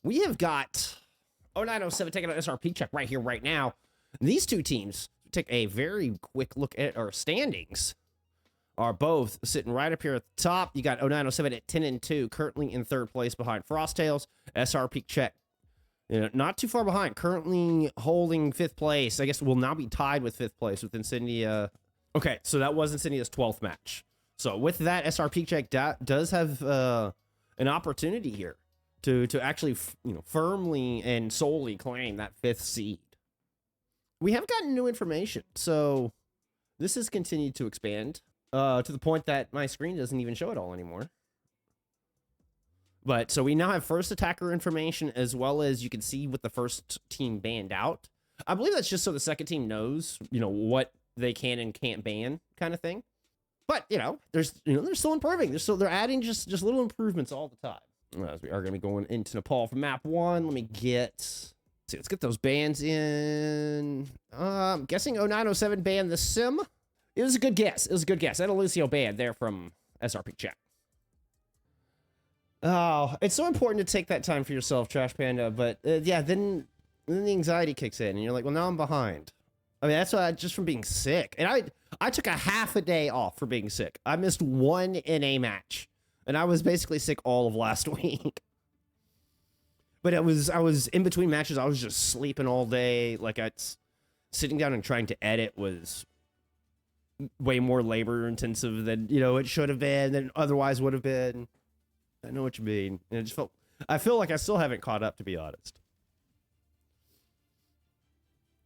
we have got 0907 taking an SRPeakCheck right here, right now. These two teams, take a very quick look at our standings, are both sitting right up here at the top. You got 0907 at 10-2, currently in third place behind Frosttails. SRPeakCheck, not too far behind, currently holding fifth place. I guess will now be tied with fifth place with Incendia. Okay, so that was Incendia's 12th match. So with that, SRPeakCheck does have an opportunity here to actually firmly and solely claim that fifth seed. We have gotten new information, so this has continued to expand to the point that my screen doesn't even show it all anymore. But so we now have first attacker information, as well as you can see what the first team banned out. I believe that's just so the second team knows, what they can and can't ban, kind of thing. But they're still improving. They're adding just little improvements all the time. As we are going to be going into Nepal for map 1. Let me let's get those bans in. I'm guessing 0907 banned the sim. It was a good guess. I had a Lucio ban there from SRPeakCheck. Oh, it's so important to take that time for yourself, Trash Panda. But yeah, then the anxiety kicks in, and you're like, well, now I'm behind. I mean, that's just from being sick. And I took a half a day off for being sick. I missed one NA match, and I was basically sick all of last week. But I was in between matches. I was just sleeping all day. Like, sitting down and trying to edit was way more labor intensive than it should have been, than otherwise would have been. I know what you mean. And I feel like I still haven't caught up, to be honest.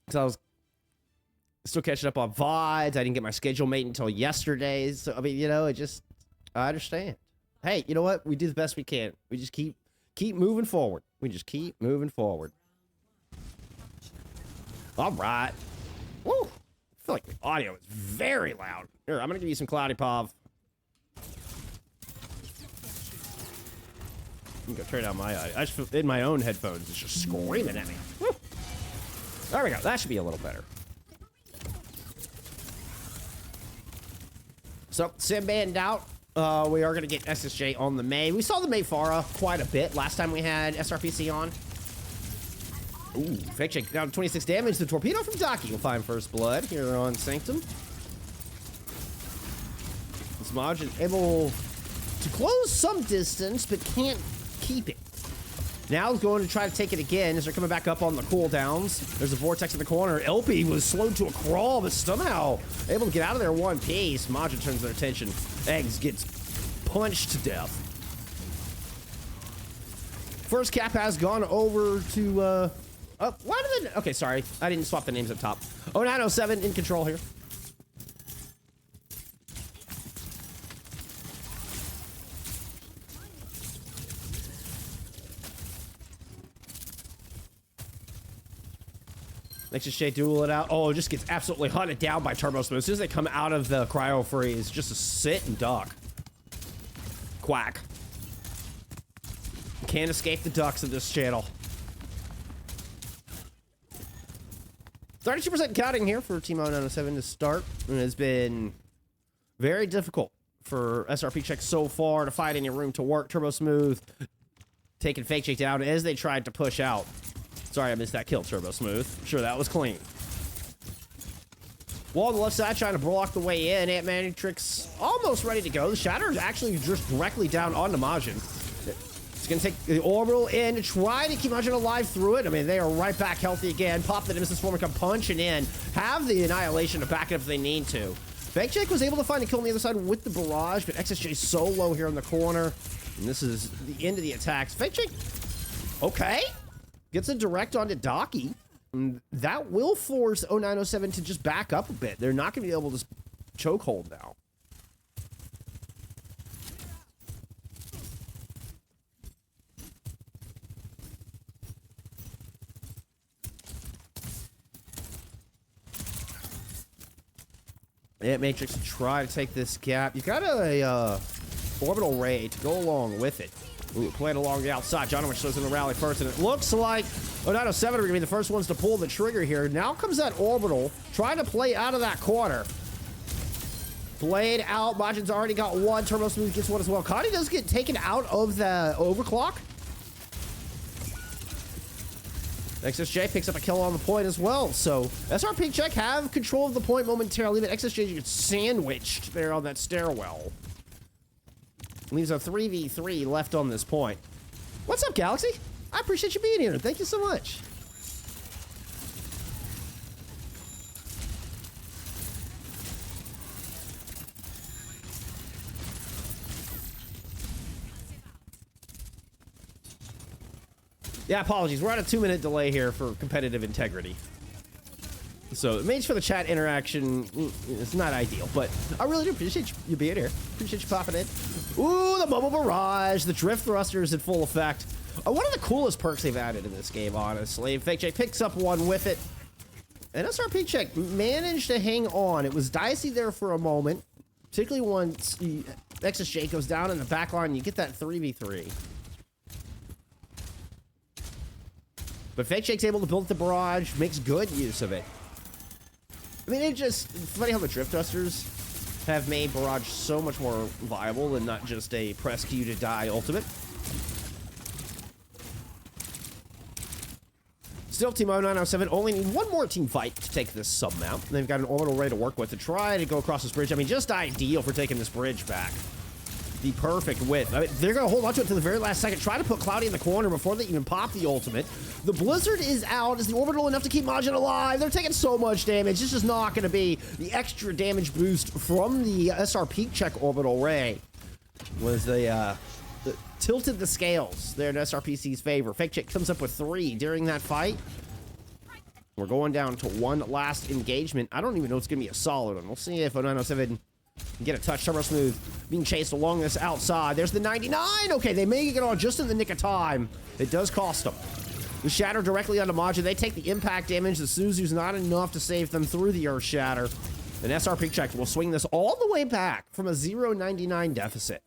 So I was still catching up on VODs. I didn't get my schedule mate until yesterday. So I mean, I understand. Hey, you know what? We do the best we can. We just keep moving forward. All right. Woo! I feel like the audio is very loud. Here, I'm gonna give you some Cloudy Pov. I'm gonna turn down my audio. I just feel in my own headphones, it's just screaming at me. Woo! There we go. That should be a little better. So, sim banned out. We are going to get SSJ on the May. We saw the May Farah quite a bit last time we had SRPC on. Ooh, FACEIT down to 26 damage. The torpedo from Daki will find first blood here on Sanctum. Smodge is able to close some distance, but can't keep it. Now he's going to try to take it again as they're coming back up on the cooldowns. There's a vortex in the corner. LP was slowed to a crawl, but somehow able to get out of there one piece. Maja turns their attention. Eggs gets punched to death. First cap has gone over to, okay, sorry. I didn't swap the names up top. 0907 in control here. Next is Shay duel it out. Oh, it just gets absolutely hunted down by Turbo Smooth. As soon as they come out of the cryo freeze, just a sit and duck. Quack. Can't escape the ducks of this channel. 32% counting here for Team 0907 to start. And it has been very difficult for SRPeakCheck so far to find any room to work. Turbo Smooth taking FACEIT down as they tried to push out. Sorry, I missed that kill, Turbo Smooth. Sure, that was clean. Wall on the left side trying to block the way in. Ant-Matrix almost ready to go. The Shatter is actually just directly down onto Majin. It's going to take the orbital in to try to keep Majin alive through it. I mean, they are right back healthy again. Pop the Nemesis Form and come punching in. Have the Annihilation to back it up if they need to. FACEIT was able to find a kill on the other side with the barrage, but XSJ so low here in the corner. And this is the end of the attacks. FACEIT, okay. Gets a direct onto Daki. That will force 0907 to just back up a bit. They're not going to be able to chokehold now. Matrix to try to take this gap. You got a orbital ray to go along with it. Ooh, playing along the outside. Jonovich goes in the rally first, and it looks like 0907 are going to be the first ones to pull the trigger here. Now comes that orbital, trying to play out of that corner. Played out. Majin's already got one. Turbo Smooth gets one as well. Connie does get taken out of the overclock. XSJ picks up a kill on the point as well. So SRPeakCheck have control of the point momentarily, but XSJ gets sandwiched there on that stairwell. Leaves a 3v3 left on this point. What's up, Galaxy? I appreciate you being here. Thank you so much. Yeah, apologies. We're on a 2-minute delay here for competitive integrity. So it makes for the chat interaction, it's not ideal, but I really do appreciate you being here. Appreciate you popping in. Ooh, the Mobile Barrage. The Drift Thruster is in full effect. One of the coolest perks they've added in this game, honestly. FACEIT picks up one with it. And SRPeakCheck managed to hang on. It was dicey there for a moment, particularly once XSJ goes down in the back line, you get that 3v3. But FACEIT's able to build the barrage, makes good use of it. I mean, it's funny how the Drift Thrusters have made barrage so much more viable than not just a press Q to die ultimate. Still, Team 0907 only need one more team fight to take this sub-mount. They've got an orbital ready to work with to try to go across this bridge. I mean, just ideal for taking this bridge back. The perfect width. I mean, they're going to hold on to it to the very last second. Try to put Cloudy in the corner before they even pop the ultimate. The Blizzard is out. Is the orbital enough to keep Majin alive? They're taking so much damage. It's just not going to be the extra damage boost from the SRPeakCheck orbital ray. Was the tilted the scales there in SRPC's favor. FACEIT comes up with 3 during that fight. We're going down to one last engagement. I don't even know it's going to be a solid one. We'll see if 0907 can get a touch. Turbo Smooth being chased along this outside. There's the 99. Okay, they may get on just in the nick of time. It does cost them. The Shatter directly onto Majin. They take the impact damage. The Suzu's not enough to save them through the Earth Shatter. And SRPeakCheck will swing this all the way back from a 0.99 deficit.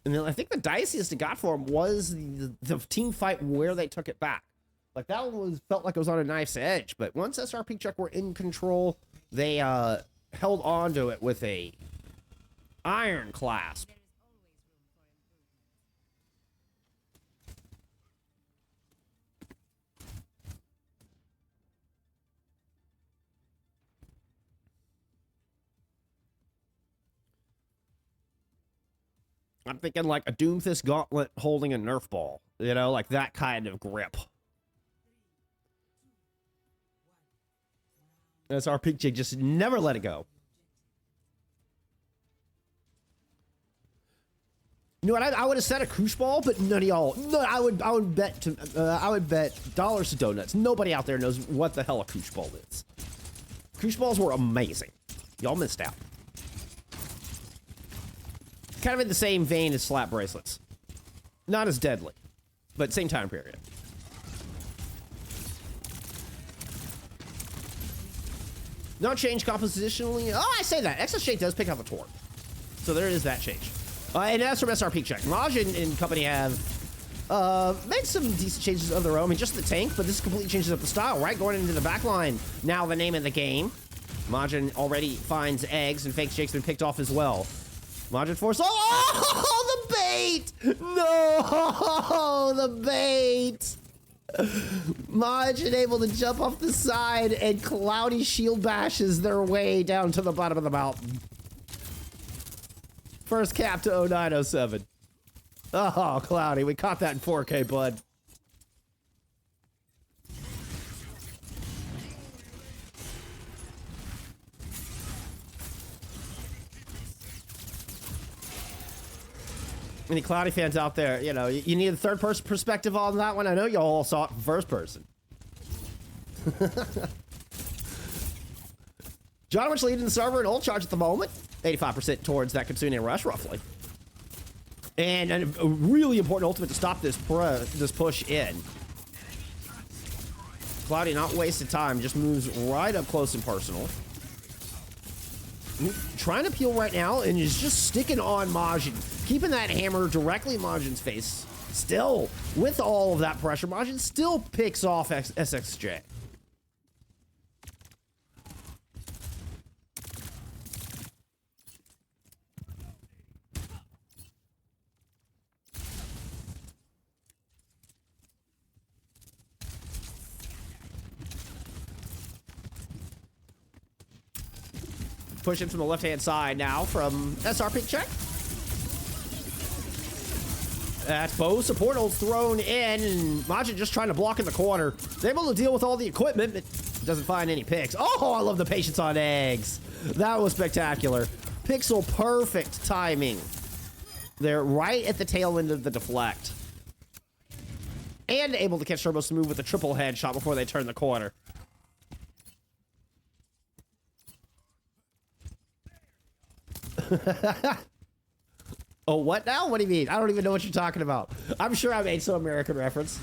And then I think the diciest it got for him was the team fight where they took it back. Like, that one felt like it was on a knife's edge. But once SRPeakCheck were in control, they held on to it with a iron clasp. I'm thinking like a Doomfist gauntlet holding a Nerf ball. You know, like that kind of grip. SRPeakCheck just never let it go. You know what? I would have said a koosh ball, but none of y'all. No, I would bet dollars to donuts. Nobody out there knows what the hell a koosh ball is. Koosh balls were amazing. Y'all missed out. Kind of in the same vein as slap bracelets. Not as deadly, but same time period. Not change compositionally. Oh, I say that. XSJ does pick up a torque. So there is that change. And as from SRPeakCheck, Majin and company have made some decent changes of their own. I mean, just the tank, but this completely changes up the style, right? Going into the back line. Now the name of the game. Majin already finds eggs, and FACEIT's been picked off as well. Majin force. Oh, the bait! No, the bait! Majin able to jump off the side, and Cloudy shield bashes their way down to the bottom of the mountain. First cap to 0907. Oh, Cloudy, we caught that in 4K, bud. Any Cloudy fans out there, you know, you need a third-person perspective on that one. I know you all saw it from first person. John Witch leading the server in ult charge at the moment. 85% towards that Kitsune Rush, roughly. And a really important ultimate to stop this push in. Cloudy not wasted time, just moves right up close and personal. Trying to peel right now, and is just sticking on Majin. Keeping that hammer directly in Majin's face. Still, with all of that pressure, Majin still picks off SXJ. pushing from the left-hand side now from SRPeakCheck. That's both support ults thrown in, and Majin just trying to block in the corner. He's able to deal with all the equipment, but doesn't find any picks. Oh, I love the patience on eggs. That was spectacular. Pixel perfect timing. They're right at the tail end of the deflect. And able to catch Turbos to move with a triple headshot before they turn the corner. Oh, what now? What do you mean? I don't even know what you're talking about. I'm sure I made some American reference.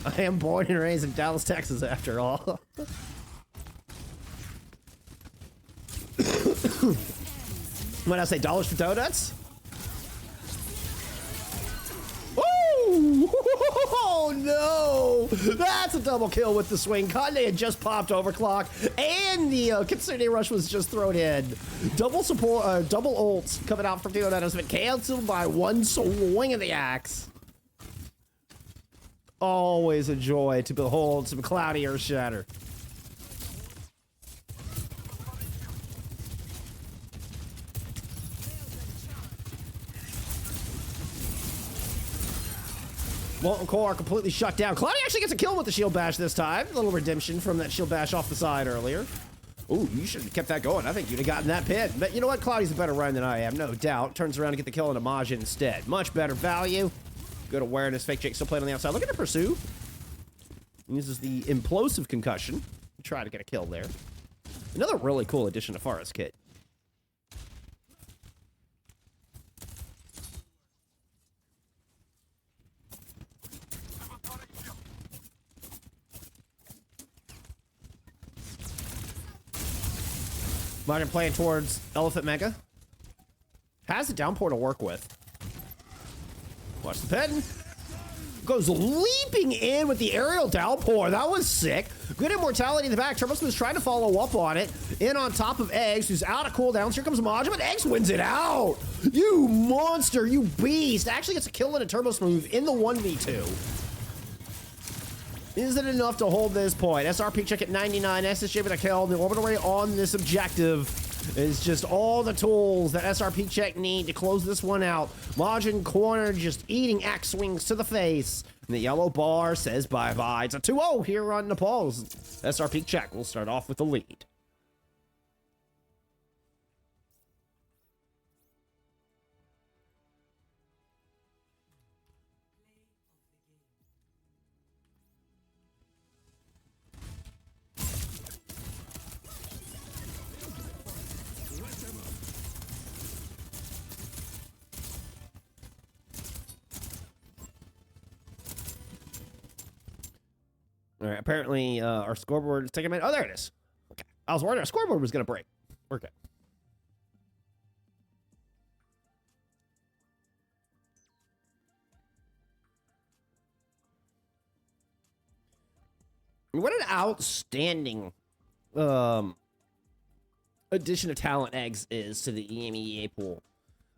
I am born and raised in Dallas, Texas, after all. When I say dollars for donuts? Oh, no! That's a double kill with the swing. Kanye had just popped overclock, and the Kitsune Rush was just thrown in. Double support, double ults coming out from Tio Nanos, but canceled by one swing of the axe. Always a joy to behold some cloudy earth shatter. Molten Core completely shut down. Cloudy actually gets a kill with the shield bash this time. A little redemption from that shield bash off the side earlier. Ooh, you should have kept that going. I think you'd have gotten that pin. But you know what? Cloudy's a better run than I am, no doubt. Turns around to get the kill into Majin instead. Much better value. Good awareness. FACEIT still playing on the outside. Looking to pursue. Uses the implosive concussion to try to get a kill there. Another really cool addition to Forest Kit. Majin playing towards Elephant Mega. Has the downpour to work with. Watch the pin. Goes leaping in with the aerial downpour. That was sick. Good immortality in the back. Turbosmith is trying to follow up on it. In on top of Eggs, who's out of cooldowns. Here comes Majin, but Eggs wins it out. You monster, you beast. Actually gets a kill in a Turbosmith in the 1v2. Is it enough to hold this point? SRPeakCheck at 99. SSJ with a kill. The orbital ray on this objective is just all the tools that SRPeakCheck need to close this one out. Majin corner just eating axe swings to the face. And the yellow bar says bye-bye. It's a 2-0 here on Nepal's. SRPeakCheck will start off with the lead. All right, apparently our scoreboard is taking a minute. Oh, there it is. Okay. I was worried our scoreboard was going to break. We're good. What an outstanding addition of talent Eggs is to the EMEA pool.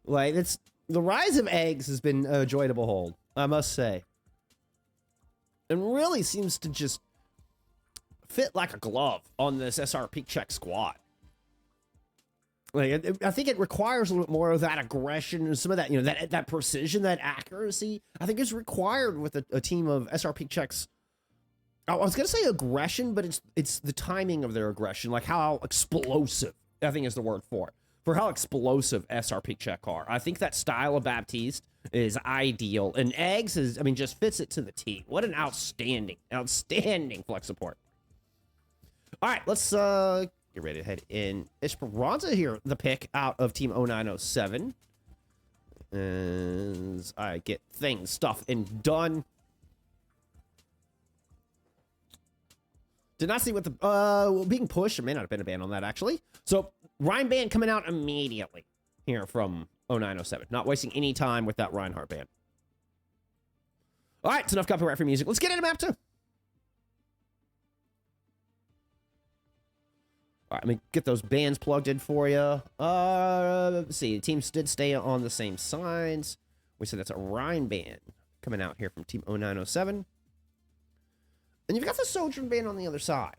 Like, it's the rise of Eggs has been a joy to behold, I must say. And really seems to just fit like a glove on this SRPeakCheck squad. Like, I think it requires a little bit more of that aggression and some of that, you know, that precision, that accuracy. I think is required with a team of SRPeakCheck's. I was gonna say aggression, but it's the timing of their aggression, like how explosive, I think is the word for it. For how explosive SRPeakCheck are. I think that style of Baptiste is ideal. And Eggs is, I mean, just fits it to the T. What an outstanding flex support. All right, let's get ready to head in. Esperanca here, the pick out of Team 0907. As I get things, stuff, and done. Did not see what the, being pushed. It may not have been a ban on that, actually. So, Ryan ban coming out immediately here from 0907. Not wasting any time with that Reinhardt ban. All right, it's enough copyright for music. Let's get into map 2. All right, let me get those bans plugged in for you. Let's see. The teams did stay on the same sides. We said that's a Ryan ban coming out here from Team 0907. And you've got the Sojourn ban on the other side.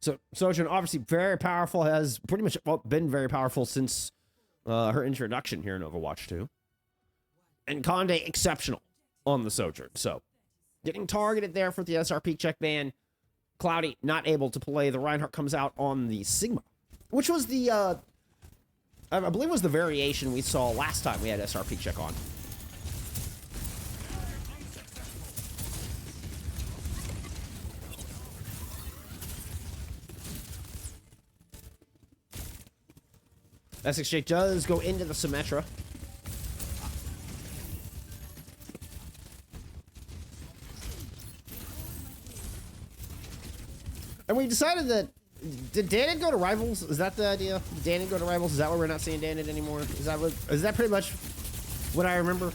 So Sojourn, obviously very powerful, has pretty much been very powerful since her introduction here in Overwatch 2. And Conde, exceptional on the Sojourn. So, getting targeted there for the SRPeakCheck ban. Cloudy, not able to play. The Reinhardt comes out on the Sigma, which was the, I believe was the variation we saw last time we had SRPeakCheck on. SXJ does go into the Symmetra. And we decided that... Did Danid go to Rivals? Is that the idea? Did Danid go to Rivals? Is that why we're not seeing Danid anymore? Is that pretty much what I remember?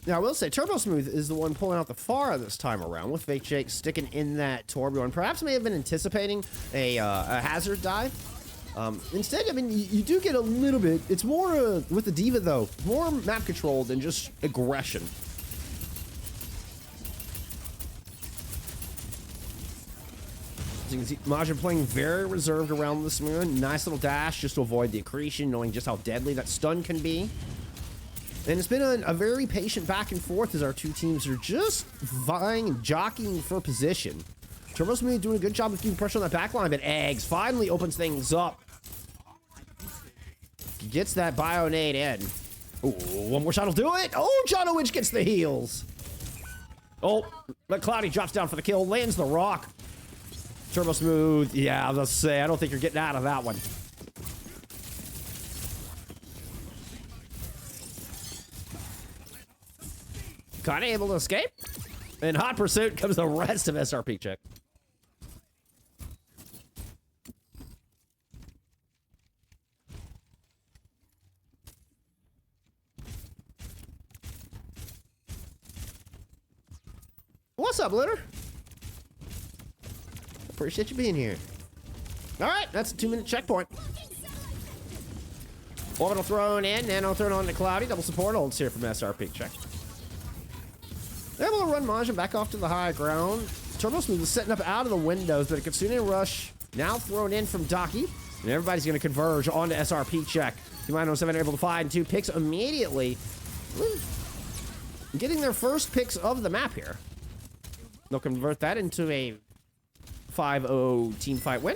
Now, I will say, Turbo Smooth is the one pulling out the far this time around, with FACEIT sticking in that Torbjorn. Perhaps may have been anticipating a hazard dive. Instead, I mean, you do get a little bit. It's more, with the D.Va, though, more map control than just aggression. As you can see, Majin playing very reserved around this moon. Nice little dash just to avoid the accretion, knowing just how deadly that stun can be. And it's been a very patient back and forth as our two teams are just vying and jockeying for position. Turbo Smooth doing a good job of keeping pressure on that backline, but Eggs finally opens things up. Gets that Bionade in. Ooh, one more shot will do it. Oh, Jonowich gets the heals. Oh, but Cloudy drops down for the kill, lands the rock. Turbo Smooth, yeah, let's say, I don't think you're getting out of that one. Kind of able to escape. In hot pursuit comes the rest of SRPeakCheck. What's up, Litter? Appreciate you being here. All right, that's a 2-minute checkpoint. Orbital thrown in, Nano thrown on to Cloudy. Double support holds here from SRPeakCheck. They're able to run Majin back off to the high ground. Turbo Smooth is setting up out of the windows, but a Kitsune Rush now thrown in from Daki. And everybody's going to converge onto SRPeakCheck. Team able to find 2 picks immediately. Getting their first picks of the map here. They'll convert that into a 5-0 team fight win.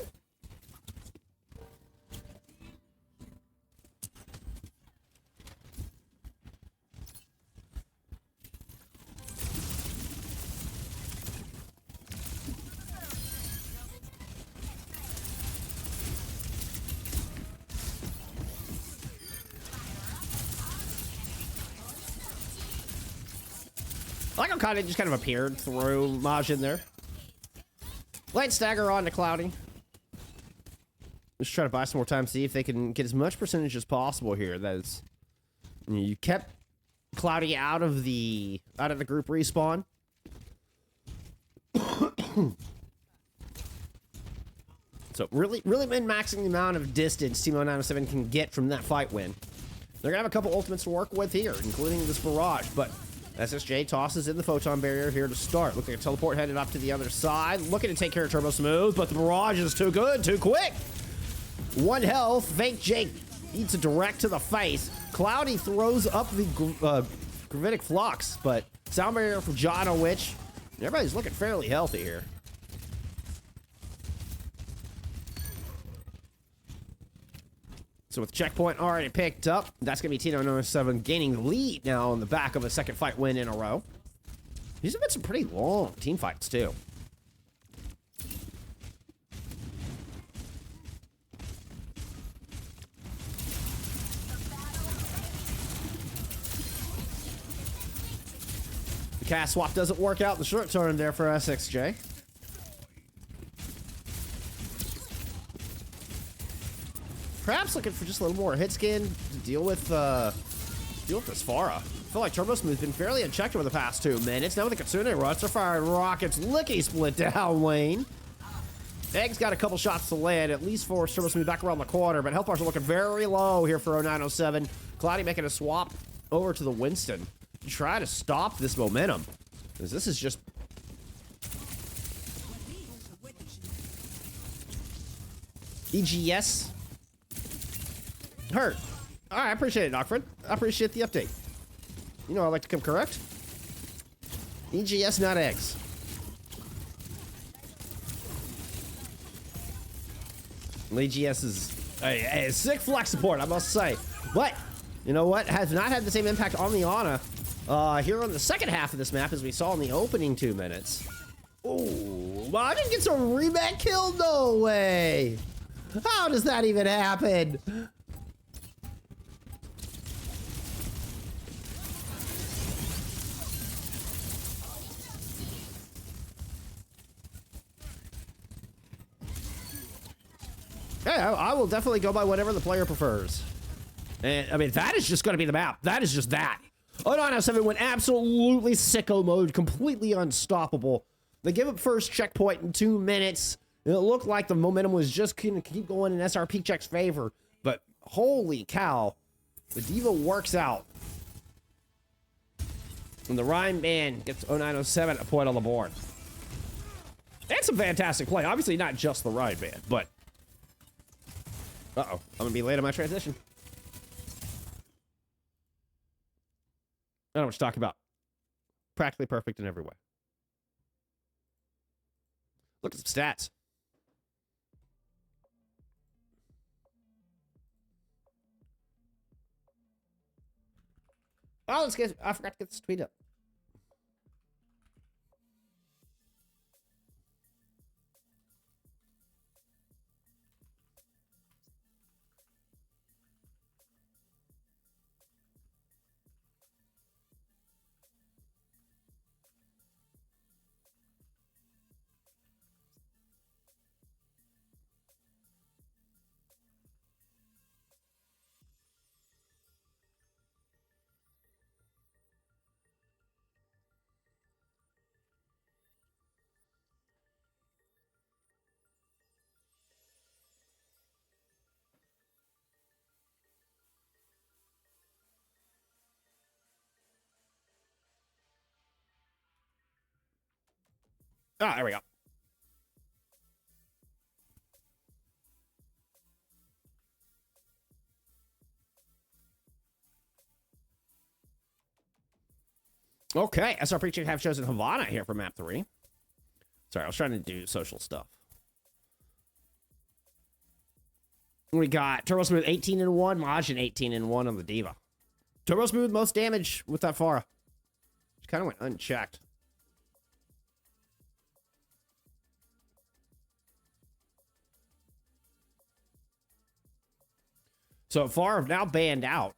I like how Conde just kind of appeared through Majin there. Light stagger on to Cloudy. Just try to buy some more time, see if they can get as much percentage as possible here. That is, you kept Cloudy out of the group respawn. So really been maxing the amount of distance Team 907 can get from that fight win. They're gonna have a couple ultimates to work with here, including this barrage, but SSJ tosses in the photon barrier here to start. Looking at teleport headed up to the other side. Looking to take care of Turbo Smooth, but the barrage is too good, too quick. 1 health. FACEIT eats a direct to the face. Cloudy throws up the gravitic flux, but sound barrier from Jonowich. Everybody's looking fairly healthy here. So with checkpoint already picked up, that's going to be Team 907 gaining the lead now on the back of a second fight win in a row. These have been some pretty long team fights, too. The cast swap doesn't work out in the short term there for SXJ. Perhaps looking for just a little more hit scan to deal with this Pharah. I feel like Turbo Smooth's been fairly unchecked over the past 2 minutes. Now with the Kitsune Rush, they're firing rockets. Licky split down lane. Egg's got a couple shots to land, at least for Turbo Smooth back around the corner, but health bars are looking very low here for 0907. Cloudy making a swap over to the Winston. try to stop this momentum. Because this is just... EGS. Hurt. All right, I appreciate it, Knockford. I appreciate the update. You know I like to come correct. EGS, not eggs. EGS is a sick flex support, I must say. But, you know what? Has not had the same impact on the Ana here on the second half of this map as we saw in the opening 2 minutes. Oh, I didn't get some remat kill? No way. How does that even happen? Yeah, I will definitely go by whatever the player prefers. And, I mean, that is just going to be the map. That is just that. Oh, no, no, 7 went absolutely sicko mode, completely unstoppable. They give up first checkpoint in 2 minutes. And it looked like the momentum was just going to keep going in SRPeakCheck's favor. But, holy cow, the Diva works out. And the Rhyme Band gets 0907 a point on the board. That's a fantastic play. Obviously, not just the Rhyme Band, but... Uh-oh, I'm gonna be late on my transition. I don't know what you're talking about. Practically perfect in every way. Look at some stats. Oh, let's get, I forgot to get this tweet up. Ah, there we go. Okay, SRPeakCheck have chosen Havana here for map 3. Sorry, I was trying to do social stuff. We got Turbo Smooth 18-1, Majin 18-1 on the Diva. Turbo Smooth most damage with that Pharah. She kind of went unchecked. So Pharah now banned out.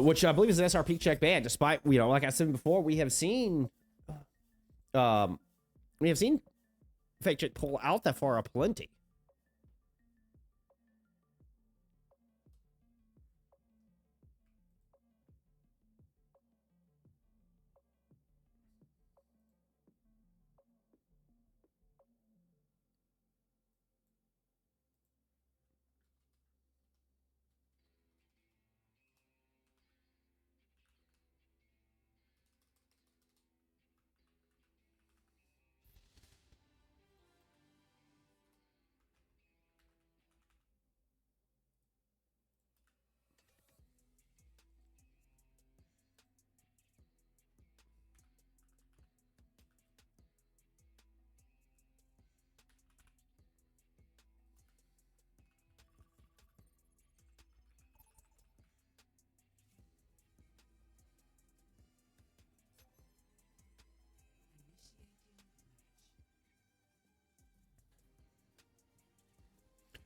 Which I believe is an SRPeakCheck ban, despite, you know, like I said before, we have seen FACEIT pull out that Pharah plenty.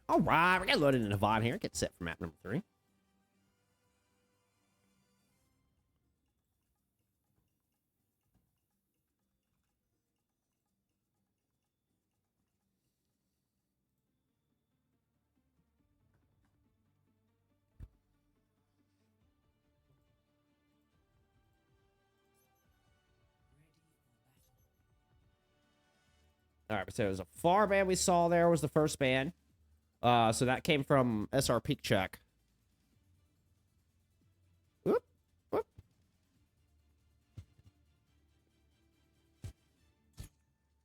All right, we got loaded in Havana here. Get set for map number 3. All right, so it was a far ban we saw there was the first ban. So that came from SRPeakCheck. Whoop, whoop.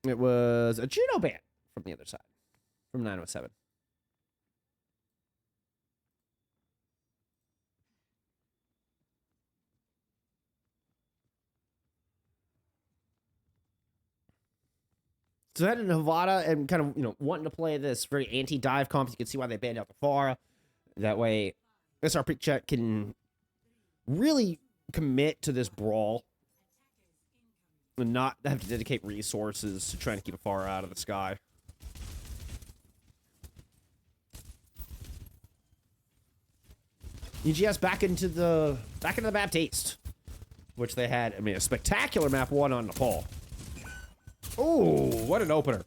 It was a Juno ban from the other side, from 907. So heading to Havana and kind of, wanting to play this very anti-dive comp. You can see why they banned out the Pharah. That way, SRPeakCheck can really commit to this brawl and not have to dedicate resources to trying to keep a Pharah out of the sky. EGS back into the map taste, which they had. I mean, a spectacular map 1 on Nepal. Oh, what an opener.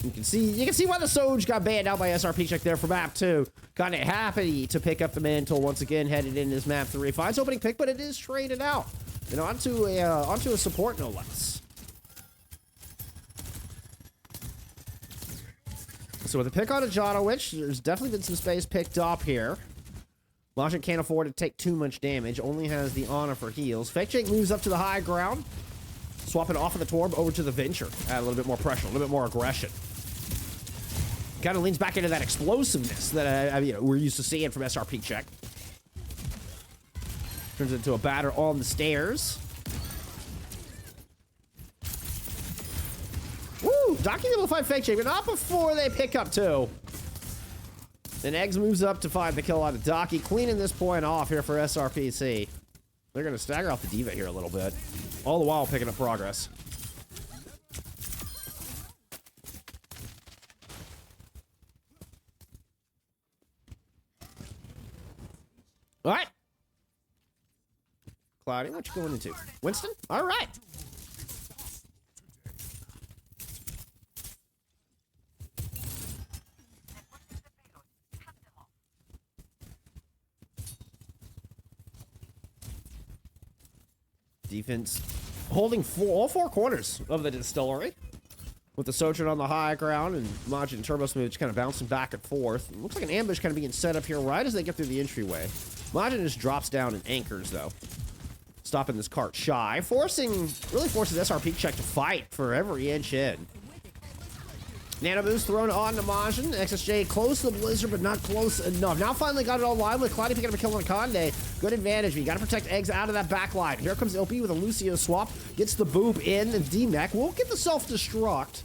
You can see why the Soj got banned out by SRPeakCheck there for map 2. Kind of happy to pick up the mantle once again, headed into this map 3. Finds opening pick, but it is traded out. And onto a support, no less. So with a pick on a Janowich, there's definitely been some space picked up here. Majin can't afford to take too much damage, only has the honor for heals. FACEIT moves up to the high ground. Swapping off of the Torb over to the Venture. Add a little bit more pressure, a little bit more aggression. Kind of leans back into that explosiveness that we're used to seeing from SRPeakCheck. Turns into a batter on the stairs. Woo! Docking able to find FACEIT, but not before they pick up 2. Then Eggs moves up to find the kill on the Docky, cleaning this point off here for SRPC. They're going to stagger off the Diva here a little bit. All the while picking up progress. All right. Cloudy, what you going into? Winston? All right. Defense holding all 4 corners of the distillery. With the Sojourn on the high ground and Majin and Turbo Smooth just kind of bouncing back and forth. It looks like an ambush kind of being set up here right as they get through the entryway. Majin just drops down and anchors, though. Stopping this cart shy. Really forces SRPeakCheck to fight for every inch in. Nano boost thrown on to Majin. XSJ close to the Blizzard, but not close enough. Now finally got it all live with Cloudy picking up a kill on Conde. Good advantage, but you gotta protect Eggs out of that back line. Here comes LP with a Lucio swap. Gets the boop in, and D-Mech won't get the self-destruct.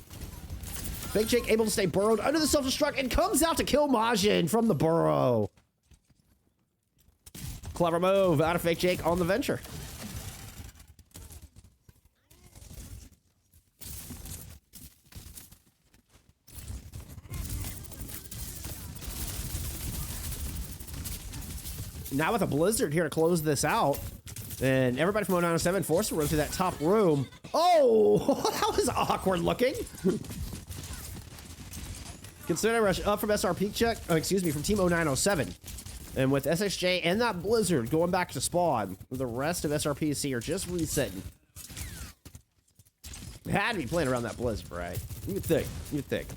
FACEIT able to stay burrowed under the self-destruct and comes out to kill Majin from the burrow. Clever move out of FACEIT on the Venture. Now with a Blizzard here to close this out. And everybody from 0907 forced to run through that top room. Oh, that was awkward looking. Consider rush up from SRPeakCheck. Oh, excuse me, from Team 0907. And with SXJ and that Blizzard going back to spawn, the rest of SRPC are just resetting. Had to be playing around that Blizzard, right? You would think. You'd think.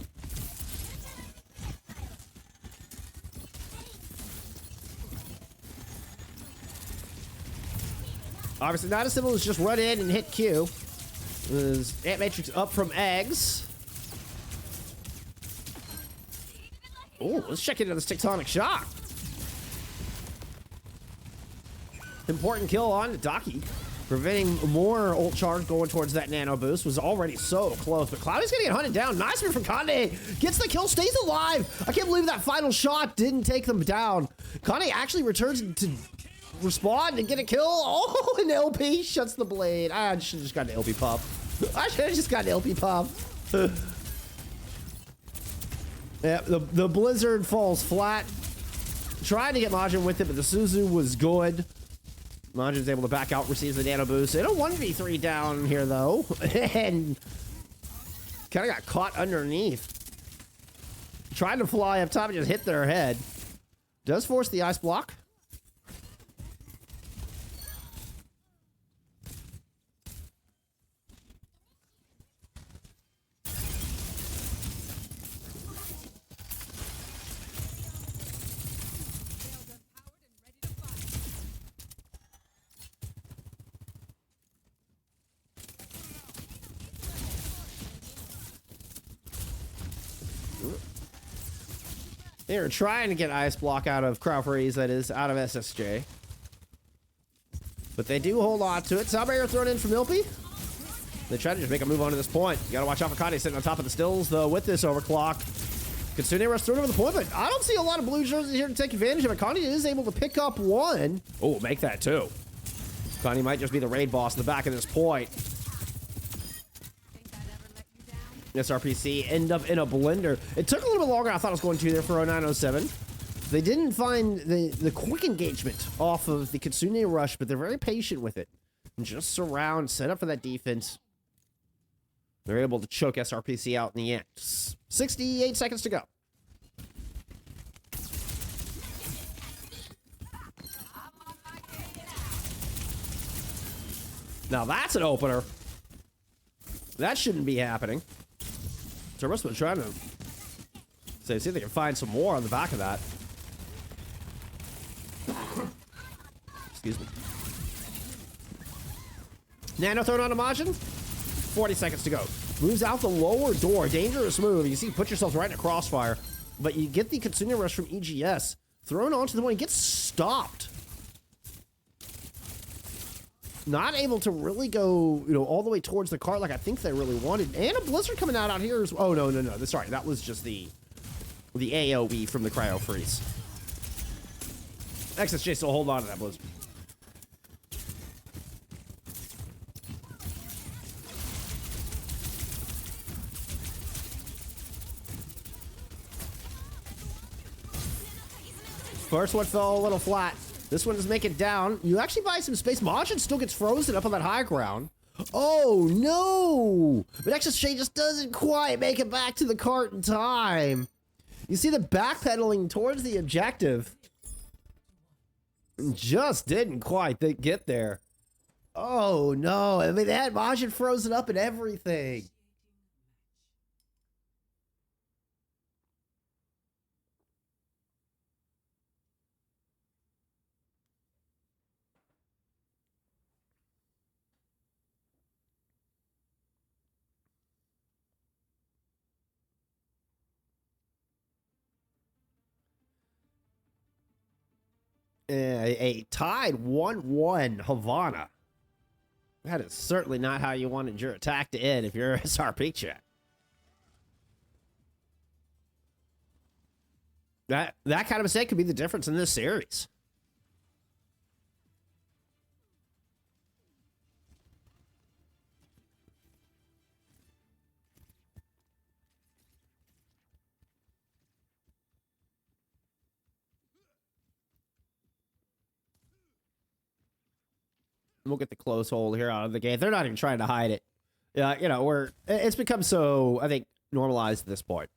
Obviously, not as simple as just run in and hit Q. Ant Matrix up from Eggs. Oh, let's check into this Tectonic Shock. Important kill on to Docky. Preventing more ult charge going towards that nano boost. Was already so close, but Cloudy's gonna get hunted down. Nice move from Conde. Gets the kill, stays alive. I can't believe that final shot didn't take them down. Conde actually returns to respond and get a kill. Oh, and LP shuts the blade. I should have just got an LP pop. I should have just got an LP pop. Yeah, the Blizzard falls flat. Tried to get Majin with it, but the Suzu was good. Majin's able to back out, receives the nano boost. In a 1v3 down here, though. And kind of got caught underneath. Tried to fly up top and just hit their head. Does force the ice block. They're trying to get Ice Block out of Crowfreeze, that is, out of SSJ. But they do hold on to it. Salbear thrown in from Milpy. They try to just make a move onto this point. You gotta watch out for Kanye sitting on top of the stills, though, with this overclock. Kitsune Rush thrown over the point, but I don't see a lot of blue jerseys here to take advantage of it. Kanye is able to pick up one. Oh, make that two. Kanye might just be the raid boss in the back of this point. SRPC end up in a blender. It took a little bit longer than I thought it was going to there for 0907. They didn't find the quick engagement off of the Kitsune Rush, but they're very patient with it. And just surround, set up for that defense. They're able to choke SRPC out in the end. 68 seconds to go. Now that's an opener. That shouldn't be happening. Turbo's been trying to see if they can find some more on the back of that. Excuse me. Nano thrown on a Majin. 40 seconds to go. Moves out the lower door. Dangerous move. You see, put yourself right in a crossfire. But you get the Kitsune Rush from EGS. Thrown onto the one. Gets stopped. Not able to really go, all the way towards the cart like I think they really wanted. And a Blizzard coming out here as well. Oh, no. Sorry, that was just the AoE from the Cryo Freeze. XSJ still hold on to that Blizzard. First one fell a little flat. This one does make it down. You actually buy some space. Majin still gets frozen up on that high ground. Oh, no. But XSJ just doesn't quite make it back to the cart in time. You see the backpedaling towards the objective. Just didn't quite get there. Oh, no. I mean, they had Majin frozen up and everything. A tied 1-1 Havana. That is certainly not how you wanted your attack to end if you're SRPeakCheck. That kind of mistake could be the difference in this series. We'll get the close hold here out of the gate. They're not even trying to hide it. It's become so, I think, normalized at this point.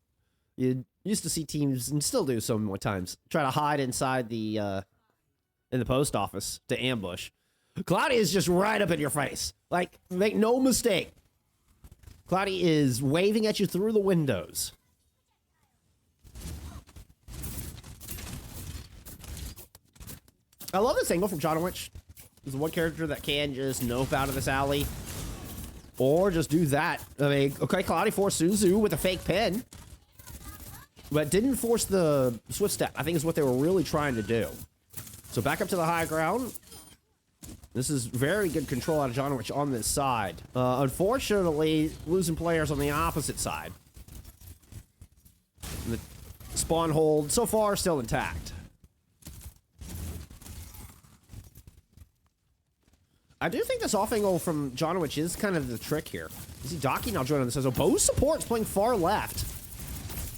You used to see teams, and still do so more times, try to hide inside the, in the post office to ambush. Cloudy is just right up in your face. Like, make no mistake. Cloudy is waving at you through the windows. I love this angle from Jonowich. There's one character that can just nope out of this alley. Or just do that. I mean, okay, Cloudy forced Suzu with a fake pin. But didn't force the swift step, I think is what they were really trying to do. So back up to the high ground. This is very good control out of Jonowich on this side. Unfortunately, losing players on the opposite side. The spawn hold, so far, still intact. I do think this off angle from Jonowich is kind of the trick here. You see Daki now joining this as both supports playing far left.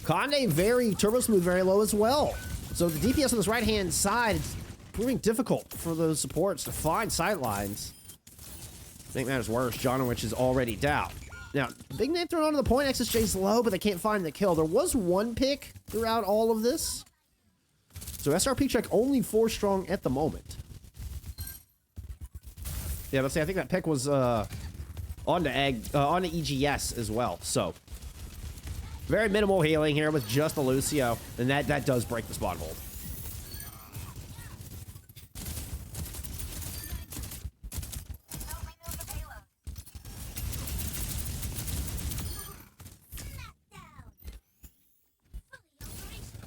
Conde very turbo smooth, very low as well. So the DPS on this right-hand side, it's proving difficult for those supports to find sight lines. I think matters worse, Jonowich is already down. Now, big name thrown onto the point, XSJ's low, but they can't find the kill. There was one pick throughout all of this. So SRPeakCheck only 4 strong at the moment. Yeah, let's see. I think that pick was onto EGS as well. So very minimal healing here with just the Lucio, and that does break the spawn hold.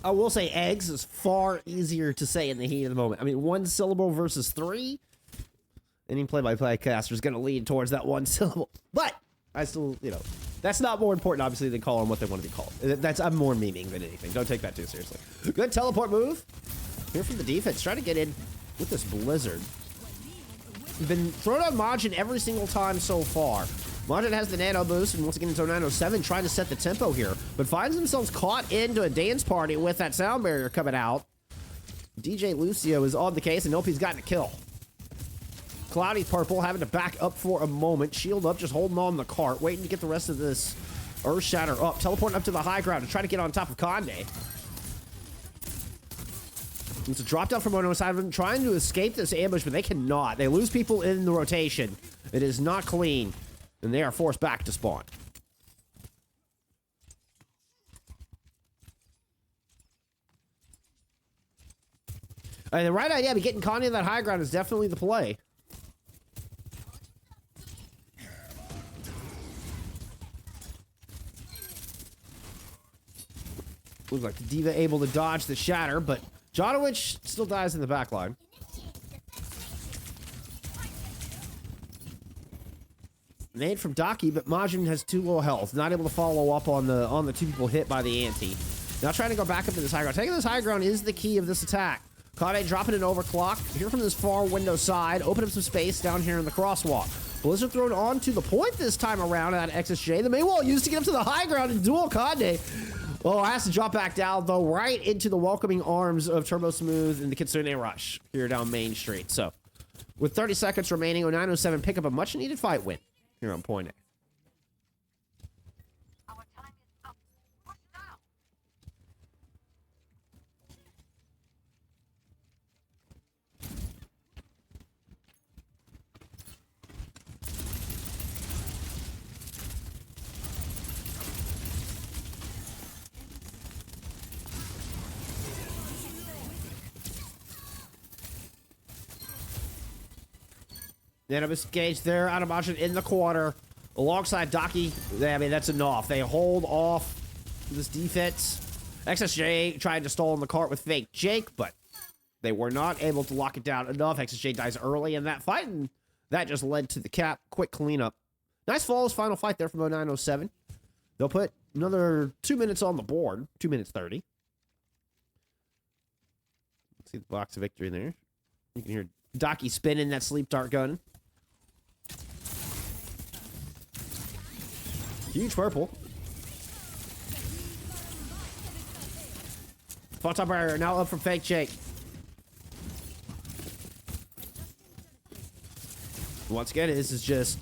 I will say eggs is far easier to say in the heat of the moment. I mean, one syllable versus three. Any play-by-play caster is going to lean towards that one syllable. But I still, you know, that's not more important, obviously, than calling what they want to be called. I'm more memeing than anything. Don't take that too seriously. Good teleport move. Here from the defense. Try to get in with this blizzard. We've been thrown on Majin every single time so far. Majin has the nano boost, and once again, it's 0907 trying to set the tempo here, but finds themselves caught into a dance party with that sound barrier coming out. DJ Lucio is on the case, and nope, he's gotten a kill. Cloudy Purple having to back up for a moment. Shield up, just holding on the cart, waiting to get the rest of this Earth Shatter up. Teleporting up to the high ground to try to get on top of Conde. It's a drop down from one side of them, trying to escape this ambush, but they cannot. They lose people in the rotation. It is not clean, and they are forced back to spawn. The right idea, but getting Conde in that high ground is definitely the play. Looks like the Diva able to dodge the shatter, but Jonowich still dies in the back line. Nade from Daki, but Majin has too low health. Not able to follow up on the two people hit by the ante. Now trying to go back up to this high ground. Taking this high ground is the key of this attack. Kade dropping an overclock. Here from this far window side. Open up some space down here in the crosswalk. Blizzard thrown onto the point this time around at XSJ. The main wall used to get up to the high ground and duel Kade. Oh, has to drop back down, though, right into the welcoming arms of Turbo Smooth and the Kitsune Rush here down Main Street. So, with 30 seconds remaining, 0907 pick up a much-needed fight win here on Point A. Nanobus engaged there, out of motion in the corner, alongside Daki. I mean, that's enough. They hold off this defense. XSJ tried to stall in the cart with Fake Jake, but they were not able to lock it down enough. XSJ dies early in that fight, and that just led to the cap. Quick cleanup. Nice flawless final fight there from 0907. They'll put another 2 minutes on the board. 2 minutes 30. Let's see the box of victory there. You can hear Daki spinning that sleep dart gun. Huge purple. Fall top barrier now up from Fake Jake. Once again, this is just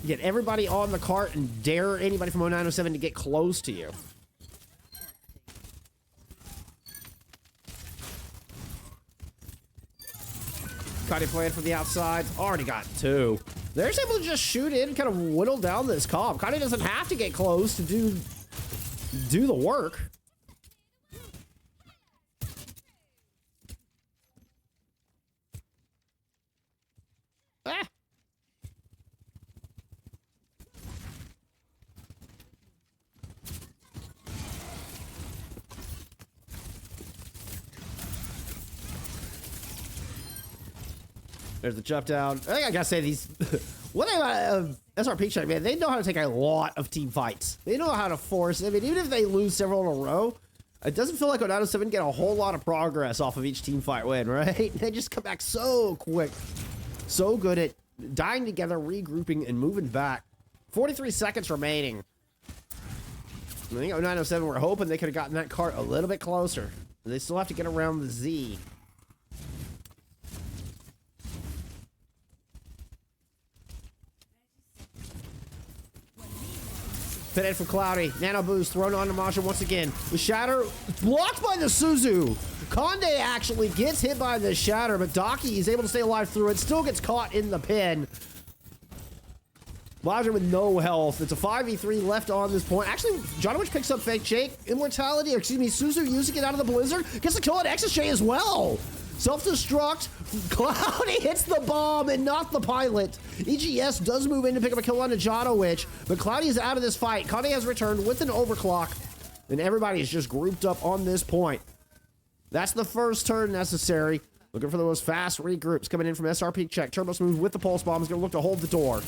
get everybody on the cart and dare anybody from 0907 to get close to you. Cuddy playing from the outside. Already got two. They're just able to just shoot in and kind of whittle down this comp. Cuddy doesn't have to get close to do the work. Ah. There's the jump down. I think I gotta say these. One thing about SRPeakCheck, man, they know how to take a lot of team fights. They know how to force. I mean, even if they lose several in a row, it doesn't feel like 0907 get a whole lot of progress off of each team fight win, right? They just come back so quick. So good at dying together, regrouping, and moving back. 43 seconds remaining. I think 0907 were hoping they could have gotten that cart a little bit closer. They still have to get around the Z. Fitted for Cloudy. Nano boost thrown onto Masha once again. The shatter blocked by the Suzu. Conde actually gets hit by the shatter, but Daki is able to stay alive through it. Still gets caught in the pin. Masha with no health. It's a 5v3 left on this point. Actually, Jonowich picks up Fake Jake. Immortality, or excuse me, Suzu using it out of the blizzard. Gets the kill on XSJ as well. Self-destruct. Cloudy hits the bomb and not the pilot. EGS does move in to pick up a kill on Jonowich, but Cloudy is out of this fight. Conde has returned with an overclock. And everybody's just grouped up on this point. That's the first turn necessary. Looking for those fast regroups coming in from SRPeakCheck. Turbo Smooth with the pulse bomb is going to look to hold the door.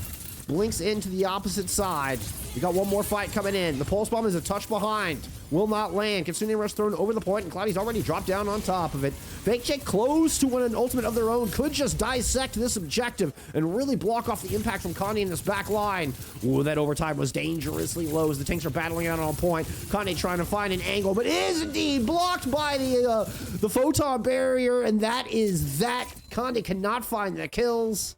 Blinks into the opposite side. You got one more fight coming in. The pulse bomb is a touch behind. Will not land. Kitsune Rush thrown over the point, and Cloudy's already dropped down on top of it. FACEIT close to win an ultimate of their own. Could just dissect this objective and really block off the impact from Kanye in this back line. Ooh, that overtime was dangerously low as the tanks are battling out on point. Kanye trying to find an angle, but is indeed blocked by the photon barrier, and that is that. Kanye cannot find the kills.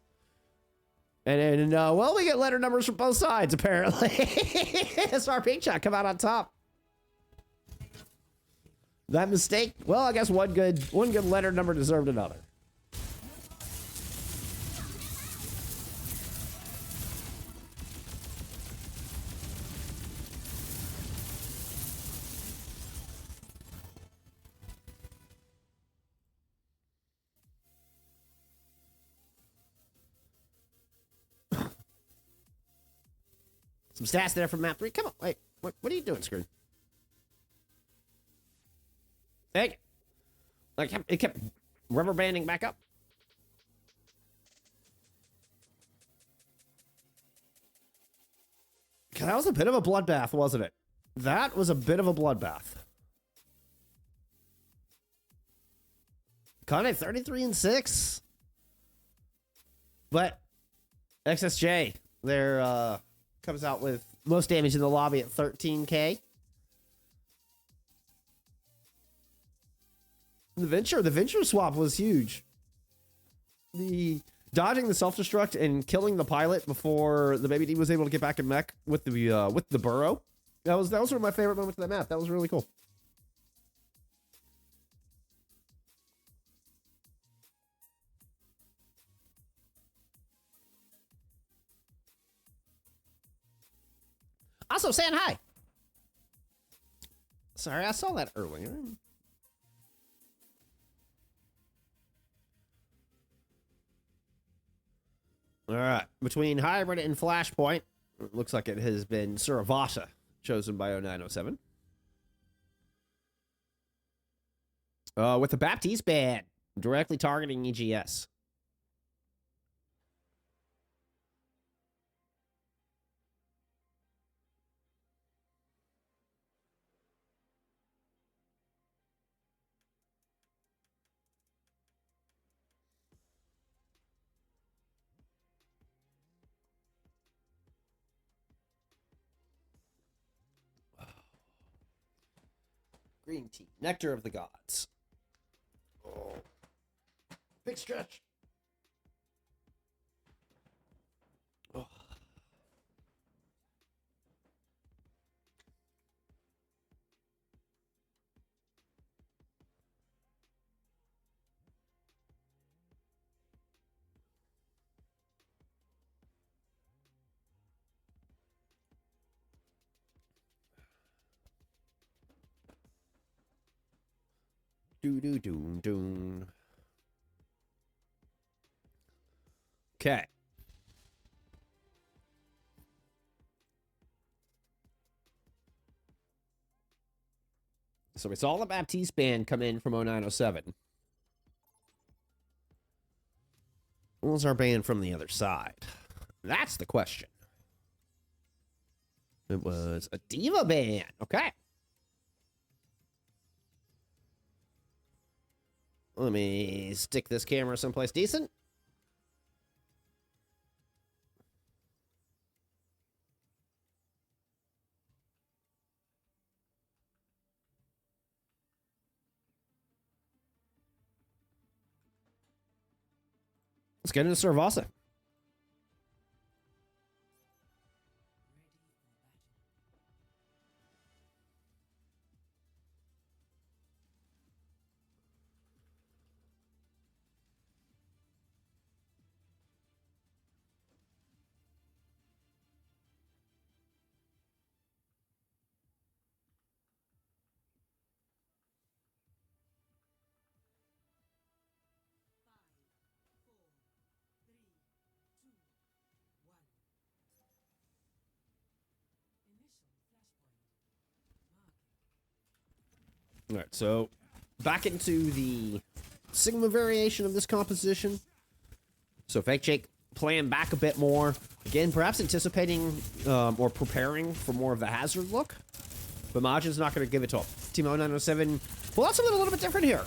And well, we get letter numbers from both sides, apparently. SRPeakCheck come out on top. That mistake, well, I guess one good letter number deserved another. Some stats there from map 3. Come on, wait, what are you doing, Screen? Hey, it kept rubber banding back up. That was a bit of a bloodbath, wasn't it? That was a bit of a bloodbath. Kanye 33-6. But XSJ there comes out with most damage in the lobby at 13k. The Venture swap was huge. The dodging the self-destruct and killing the pilot before the baby D was able to get back in mech with the burrow. That was one of my favorite moments of that map. That was really cool. Also, saying hi. Sorry, I saw that earlier. All right, between Hybrid and Flashpoint, it looks like it has been Suravasa chosen by 0907. With the Baptiste ban, directly targeting EGS. Green tea, nectar of the gods. Oh. Big stretch. Oh. Do. Okay. So we saw the Baptiste band come in from 0907. What was our band from the other side? That's the question. It was a Diva band. Okay. Let me stick this camera someplace decent. Let's get into Suravasa. All right, so back into the Sigma variation of this composition. So FACEIT playing back a bit more. Again, perhaps anticipating or preparing for more of the hazard look. But Majin's not going to give it to him. Team 0907 pull out something a little bit different here.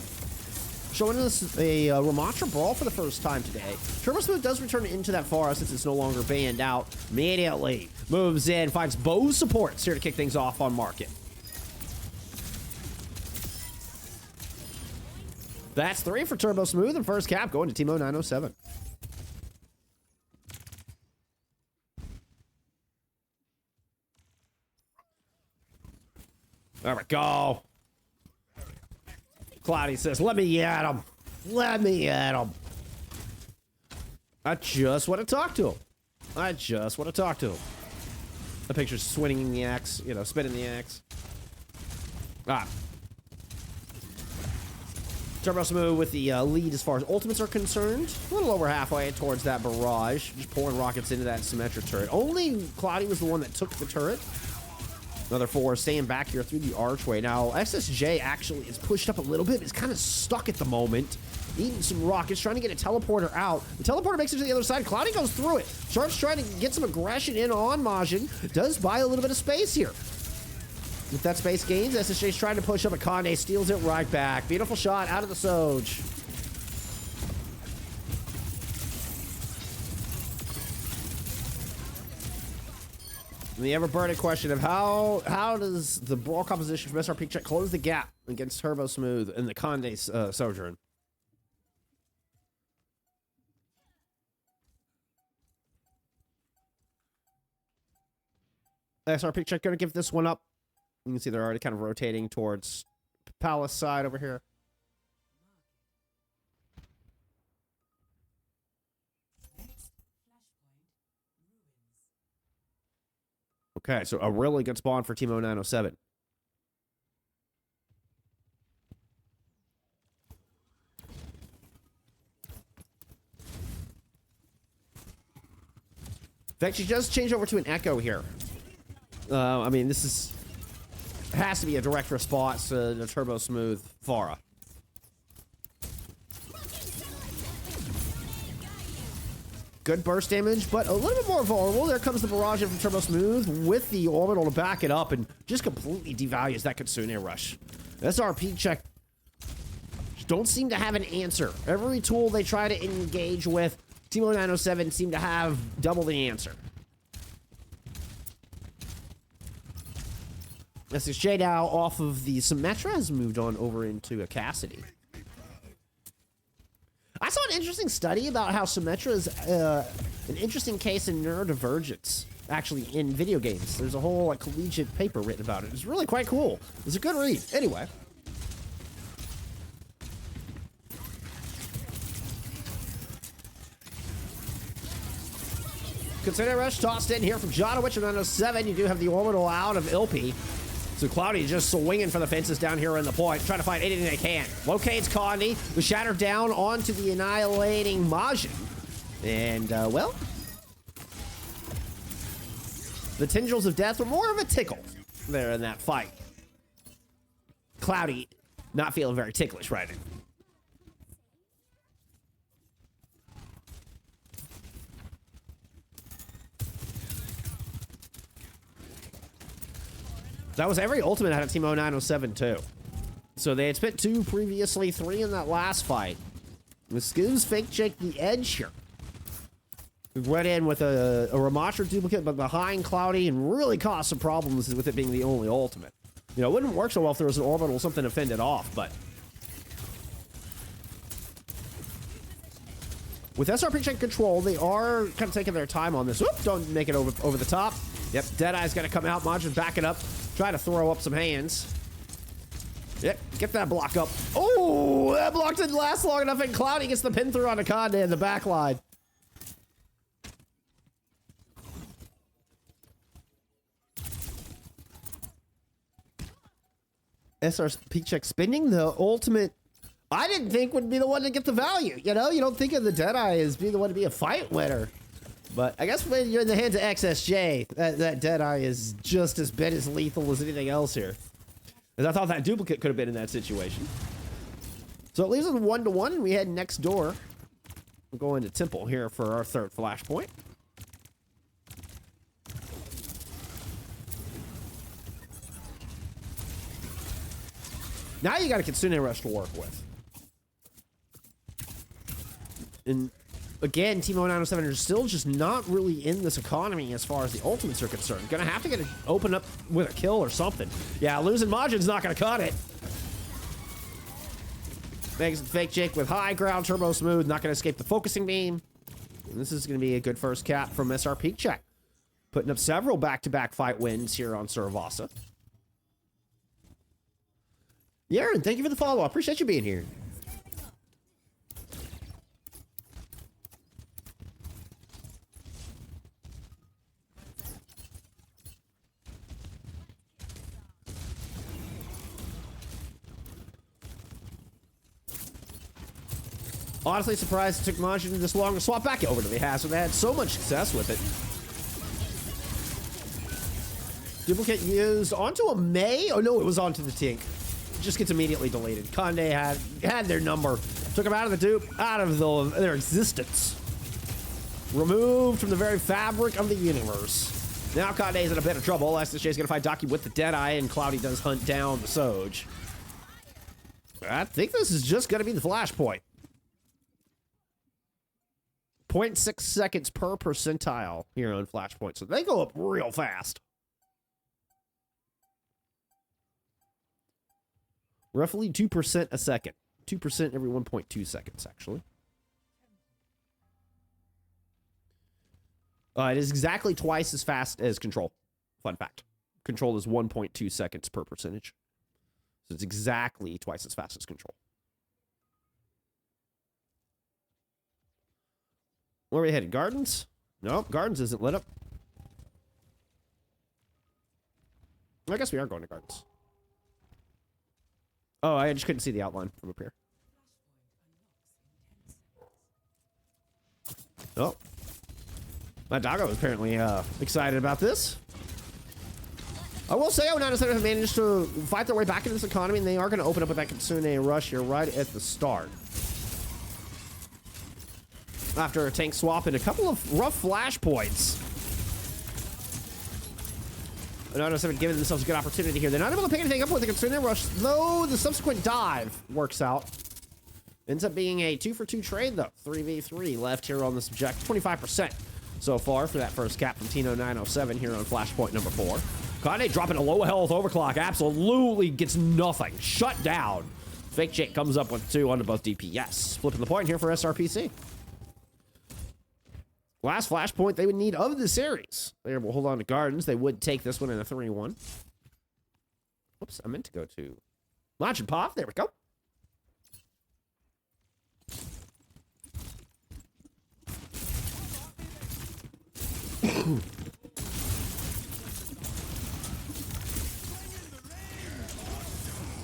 Showing us a Ramatra Brawl for the first time today. Turbo Smooth does return into that Pharah since it's no longer banned out. Immediately moves in, finds bow supports here to kick things off on Market. That's 3 for Turbo Smooth, and first cap going to Team 0907. There we go. Cloudy says, let me at him. Let me at him. I just want to talk to him. I just want to talk to him. The picture's swinging the axe, you know, spinning the axe. Ah. Turbo Smooth with the lead as far as ultimates are concerned. A little over halfway towards that barrage. Just pouring rockets into that Symmetra turret. Only Cloudy was the one that took the turret. Another 4 staying back here through the archway. Now, SSJ actually is pushed up a little bit. It's kind of stuck at the moment. Eating some rockets, trying to get a teleporter out. The teleporter makes it to the other side. Cloudy goes through it. Sharp's trying to get some aggression in on Majin. Does buy a little bit of space here. With that space gains, SSJ's trying to push up a Conde. Steals it right back. Beautiful shot out of the Soj. And the ever-burning question of how does the brawl composition from SRPeakCheck close the gap against Turbo Smooth and the Conde Sojourn? SRPeakCheck going to give this one up. You can see they're already kind of rotating towards Palace side over here. Okay, so a really good spawn for Team 0907. In fact, she does change over to an Echo here. I mean, this has to be a direct response to the Turbo Smooth Pharah. Good burst damage, but a little bit more vulnerable. There comes the barrage in from Turbo Smooth with the orbital to back it up and just completely devalues that Kitsune rush. SRPeakCheck don't seem to have an answer. Every tool they try to engage with, Team 0907 seem to have double the answer. SSJ now off of the Symmetra has moved on over into a Cassidy. I saw an interesting study about how Symmetra is an interesting case in neurodivergence, actually, in video games. There's a whole like collegiate paper written about it. It's really quite cool. It's a good read. Anyway. Consider rush tossed in here from Jonowich and 907. You do have the orbital out of Ilpi. So Cloudy just swinging for the fences down here in the point, trying to find anything they can. Locates Condi, the shatter down onto the annihilating Majin. And, well, the tendrils of death were more of a tickle there in that fight. Cloudy not feeling very ticklish right now. That was every ultimate out of Team 0907 too. So they had spent 2 previously, 3 in that last fight. This gives FACEIT the edge here. We went in with a Ramatra duplicate, but behind Cloudy, and really caused some problems with it being the only ultimate. You know, it wouldn't work so well if there was an orbital or something to fend it off, but with SRPeakCheck control, they are kind of taking their time on this. Oop, don't make it over the top. Yep, Deadeye's got to come out. Majin back it up. Try to throw up some hands. Yep, get that block up. Oh, that block didn't last long enough, and Cloudy gets the pin through on Akande in the back line. SRPeakCheck spending the ultimate, I didn't think would be the one to get the value. You know, you don't think of the Deadeye as being the one to be a fight winner. But I guess when you're in the hands of XSJ, that Deadeye is just as bit as lethal as anything else here. As I thought that duplicate could have been in that situation. So it leaves us 1-1. We head next door. We'll go into Temple here for our third flashpoint. Now you got a Kitsune Rush to work with. And again, Team 0907 are still just not really in this economy as far as the ultimates are concerned. Gonna have to get it open up with a kill or something. Yeah, losing Majin's not gonna cut it. Makes FACEIT with high ground, turbo smooth, not gonna escape the focusing beam. And this is gonna be a good first cap from SRPeakCheck. Putting up several back-to-back fight wins here on Suravasa. Yaren, thank you for the follow. I appreciate you being here. Honestly surprised it took Majin this long to swap back over to the Hazard. They had so much success with it. Duplicate used onto a May? Oh no, it was onto the Tink. Just gets immediately deleted. Conde had their number. Took him out of the dupe, out of their existence. Removed from the very fabric of the universe. Now Conde's in a bit of trouble. SSJ's gonna fight Daki with the Deadeye, and Cloudy does hunt down the Soj. I think this is just gonna be the flashpoint. 0.6 seconds per percentile here on Flashpoint. So they go up real fast. Roughly 2% a second. 2% every 1.2 seconds, actually. It is exactly twice as fast as Control. Fun fact. Control is 1.2 seconds per percentage. So it's exactly twice as fast as Control. Where are we headed? Gardens? Nope, Gardens isn't lit up. I guess we are going to Gardens. Oh, I just couldn't see the outline from up here. Oh. My doggo is apparently excited about this. I will say 0907 have managed to fight their way back into this economy, and they are going to open up with that Kitsune Rush here right at the start. After a tank swap and a couple of rough flashpoints. 0907 giving themselves a good opportunity here. They're not able to pick anything up with the Kitsune Rush, though the subsequent dive works out. Ends up being a 2-for-2 trade, though. 3v3 left here on this objective. 25% so far for that first cap from Team 0907 here on flashpoint number 4. Kane dropping a low health overclock. Absolutely gets nothing. Shut down. FACEIT comes up with 2 onto both DPS. Flipping the point here for SRPC. Last flashpoint they would need of the series. They will hold on to Gardens. They would take this one in a 3-1. Whoops, I meant to go to Majin Pop. There we go.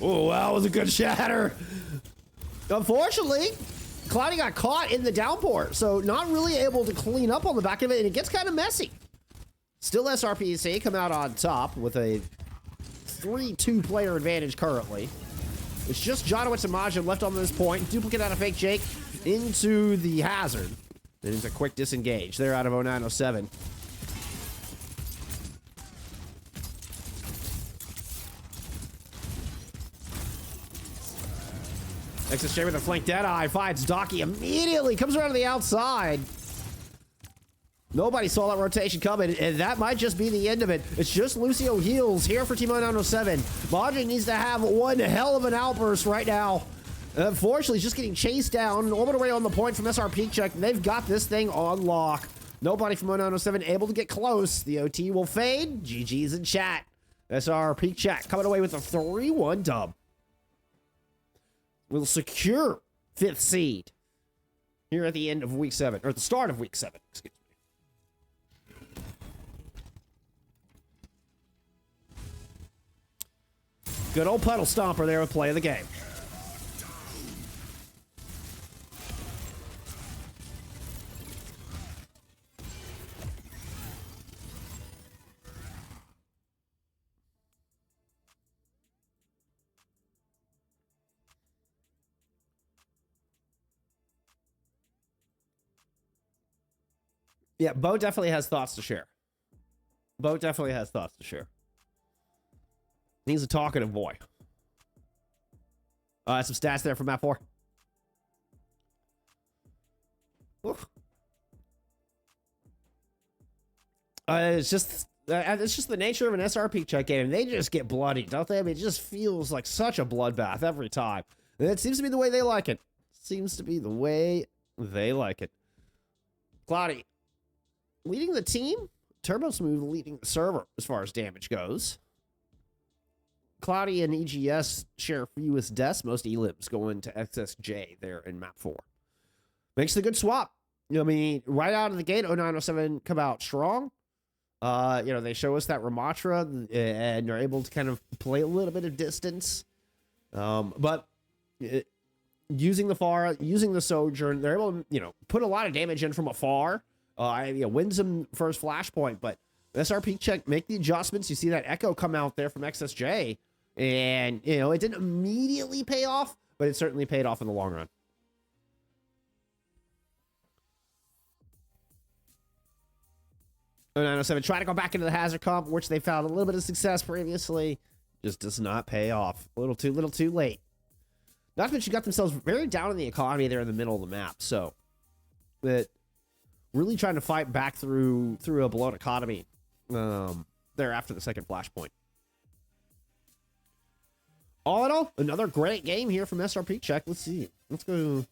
Oh, that was a good shatter. Unfortunately, Cloudy got caught in the downpour, so not really able to clean up on the back of it, and it gets kind of messy. Still SRPC come out on top with a 3-2 player advantage currently. It's just Jonowitz and Majin left on this point. Duplicate out of FACEIT into the Hazard. And it's a quick disengage. They're out of 0907. XSJ with a flank Deadeye finds Daki immediately, comes around to the outside. Nobody saw that rotation coming, and that might just be the end of it. It's just Lucio heals here for Team 0907. Majin needs to have one hell of an outburst right now. Unfortunately, he's just getting chased down, orbit away on the point from SRPeakCheck. They've got this thing on lock. Nobody from 0907 able to get close. The OT will fade. GG's in chat. SRPeakCheck coming away with a 3-1 dub. Will secure 5th seed here at the end of week 7, or at the start of week 7, excuse me. Good old puddle stomper there with play of the game. Yeah, Bo definitely has thoughts to share. Bo definitely has thoughts to share. He's a talkative boy. Some stats there from map 4. Oof. It's just the nature of an SRPeakCheck game. They just get bloody, don't they? I mean, it just feels like such a bloodbath every time. And it seems to be the way they like it. Seems to be the way they like it. Cloudy leading the team. Turbo Smooth leading the server as far as damage goes. Cloudy and EGS share fewest deaths. Most elims going to XSJ there in map 4. Makes a good swap. I mean, right out of the gate, 0907 come out strong. They show us that Ramatra and they're able to kind of play a little bit of distance. But using the Pharah, using the Sojourn, they're able to, put a lot of damage in from afar. Wins them first flashpoint, but SRPeakCheck make the adjustments. You see that Echo come out there from XSJ, and, it didn't immediately pay off, but it certainly paid off in the long run. Oh, 907 try to go back into the hazard comp, which they found a little bit of success previously. Just does not pay off. A little too late. Not to mention, got themselves very down in the economy there in the middle of the map. So, that really trying to fight back through a blown economy there after the second flashpoint. All in all, another great game here from SRPeakCheck. Let's see. Let's go.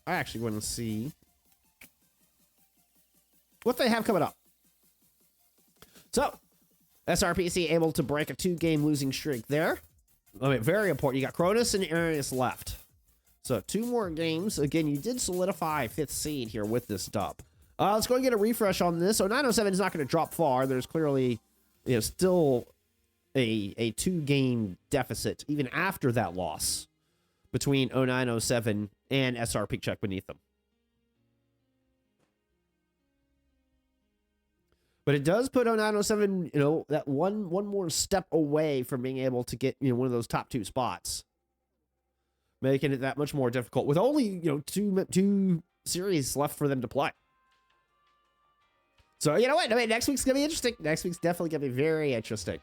I actually want to see what they have coming up. So, SRPC able to break a 2-game losing streak there. I mean, very important. You got Cronus and Arius left. So, 2 more games. Again, you did solidify 5th seed here with this dub. Let's go and get a refresh on this. So, 907 is not going to drop far. There's clearly, still a 2-game deficit, even after that loss, between 0907 and SRPeakCheck beneath them. But it does put 0907, that one more step away from being able to get, one of those top 2 spots, making it that much more difficult with only, two series left for them to play. So, you know what? I mean, next week's going to be interesting. Next week's definitely going to be very interesting.